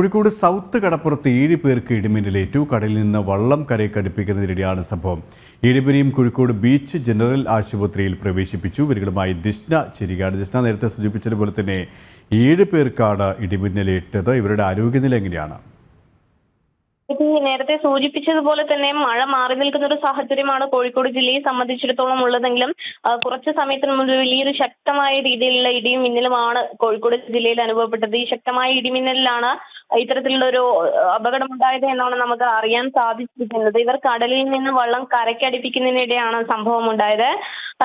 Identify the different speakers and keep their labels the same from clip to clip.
Speaker 1: Kozhikode south കടപ്പുറത്ത് 7 പേർക്ക് ഇടിമിന്നലേറ്റു. കടലിൽ നിന്ന് വള്ളം കരയ്ക്കടുപ്പിക്കുന്നതിനിടെയാണ് സംഭവം. 7 പേരെയും കോഴിക്കോട് ബീച്ച് ജനറൽ ആശുപത്രിയിൽ പ്രവേശിപ്പിച്ചു. ഇവരുമായി ദിഷ്ന ചേരുകയാണ്. ദിഷ്ന, നേരത്തെ സൂചിപ്പിച്ചതുപോലെ തന്നെ 7 പേർക്കാണ് ഇടിമിന്നലേറ്റത്. ഇവരുടെ ആരോഗ്യനില എങ്ങനെയാണ്?
Speaker 2: നേരത്തെ സൂചിപ്പിച്ചതുപോലെ തന്നെ മഴ മാറി നിൽക്കുന്ന ഒരു സാഹചര്യമാണ് കോഴിക്കോട് ജില്ലയെ സംബന്ധിച്ചിടത്തോളം ഉള്ളതെങ്കിലും കുറച്ച് സമയത്തിന് മുമ്പ് വലിയൊരു ശക്തമായ രീതിയിലുള്ള ഇടിയും മിന്നലുമാണ് കോഴിക്കോട് ജില്ലയിൽ അനുഭവപ്പെട്ടത്. ഈ ശക്തമായ ഇടിമിന്നലിലാണ് ഇത്തരത്തിലുള്ള ഒരു അപകടമുണ്ടായത് എന്നാണ് നമുക്ക് അറിയാൻ സാധിച്ചിരിക്കുന്നത്. ഇവർ കടലിൽ നിന്ന് വള്ളം കരയ്ക്കടുപ്പിക്കുന്നതിനിടെയാണ് സംഭവം ഉണ്ടായത്.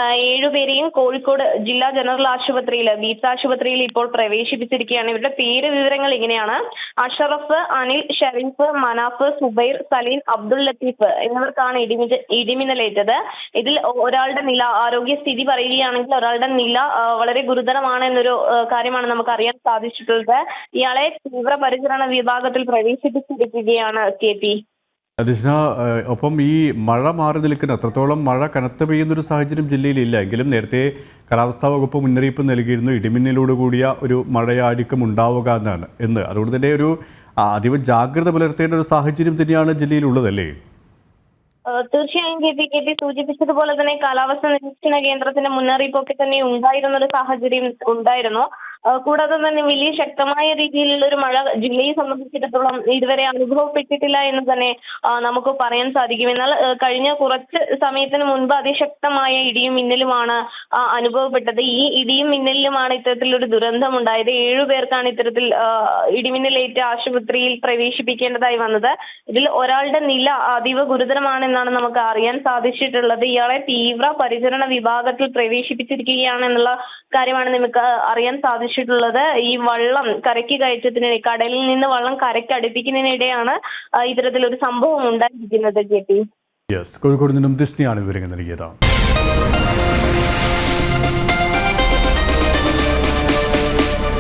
Speaker 2: 7 പേരെയും കോഴിക്കോട് ജില്ലാ ജനറൽ ആശുപത്രിയിൽ, ബീച്ച് ആശുപത്രിയിൽ ഇപ്പോൾ പ്രവേശിപ്പിച്ചിരിക്കുകയാണ്. ഇവരുടെ പേര് വിവരങ്ങൾ ഇങ്ങനെയാണ്: അഷറഫ്, അനിൽ, ഷെരീഫ്, മനാഫ്, സുബൈർ, സലീൻ, അബ്ദുൾ ലത്തീഫ് എന്നിവർക്കാണ് ഇടിമിന്നലേറ്റത്. ഇതിൽ ഒരാളുടെ നില, ആരോഗ്യസ്ഥിതി പറയുകയാണെങ്കിൽ ഒരാളുടെ നില വളരെ ഗുരുതരമാണ് എന്നൊരു കാര്യമാണ് നമുക്ക് അറിയാൻ സാധിച്ചിട്ടുള്ളത്. ഇയാളെ തീവ്രപരിചരണ വിഭാഗത്തിൽ പ്രവേശിപ്പിച്ചിരിക്കുകയാണ് KP.
Speaker 1: ദിഷ്ന, ഒപ്പം ഈ മഴ മാറി നിൽക്കുന്ന, അത്രത്തോളം മഴ കനത്ത് പെയ്യുന്നൊരു സാഹചര്യം ജില്ലയിലില്ല എങ്കിലും നേരത്തെ കാലാവസ്ഥാ വകുപ്പ് മുന്നറിയിപ്പ് നൽകിയിരുന്നു ഇടിമിന്നലോട് കൂടിയ ഒരു മഴയായിരിക്കും ഉണ്ടാവുക എന്ന്. അതുകൊണ്ട് തന്നെ ഒരു അതീവ ജാഗ്രത പുലർത്തേണ്ട ഒരു സാഹചര്യം തന്നെയാണ് ജില്ലയിലുള്ളതല്ലേ?
Speaker 2: തീർച്ചയായും KP സൂചിപ്പിച്ചതുപോലെ തന്നെ കാലാവസ്ഥാ നിരീക്ഷണ കേന്ദ്രത്തിന്റെ മുന്നറിയിപ്പൊക്കെ തന്നെ ഉണ്ടായിരുന്ന ഒരു സാഹചര്യം ഉണ്ടായിരുന്നു. കൂടാതെ തന്നെ വലിയ ശക്തമായ രീതിയിലുള്ള ഒരു മഴ ജില്ലയെ സംബന്ധിച്ചിടത്തോളം ഇതുവരെ അനുഭവപ്പെട്ടിട്ടില്ല എന്ന് തന്നെ നമുക്ക് പറയാൻ സാധിക്കും. എന്നാൽ കഴിഞ്ഞ കുറച്ച് സമയത്തിന് മുൻപ് അതിശക്തമായ ഇടിയും മിന്നലുമാണ് അനുഭവപ്പെട്ടത്. ഈ ഇടിയും മിന്നലിലുമാണ് ഇത്തരത്തിലൊരു ദുരന്തം ഉണ്ടായത്. 7 പേർക്കാണ് ഇത്തരത്തിൽ ഇടിമിന്നലേറ്റ് ആശുപത്രിയിൽ പ്രവേശിപ്പിക്കേണ്ടതായി വന്നത്. ഇതിൽ ഒരാളുടെ നില അതീവ ഗുരുതരമാണെന്നാണ് നമുക്ക് അറിയാൻ സാധിച്ചിട്ടുള്ളത്. ഇയാളെ തീവ്ര പരിചരണ വിഭാഗത്തിൽ പ്രവേശിപ്പിച്ചിരിക്കുകയാണ് എന്നുള്ള കാര്യമാണ് നമുക്ക് അറിയാൻ സാധിച്ചിട്ടുള്ളത്. ഈ വള്ളം കരയ്ക്ക് കയറ്റത്തിനിടെ, കടലിൽ നിന്ന് വള്ളം കരയ്ക്ക് അടുപ്പിക്കുന്നതിനിടെയാണ് ഇത്തരത്തിലൊരു സംഭവം ഉണ്ടായിരിക്കുന്നത്.
Speaker 1: കോഴിക്കോട് നിന്നും ദിഷ്ണയാണ് വിവരങ്ങൾ നൽകിയത്.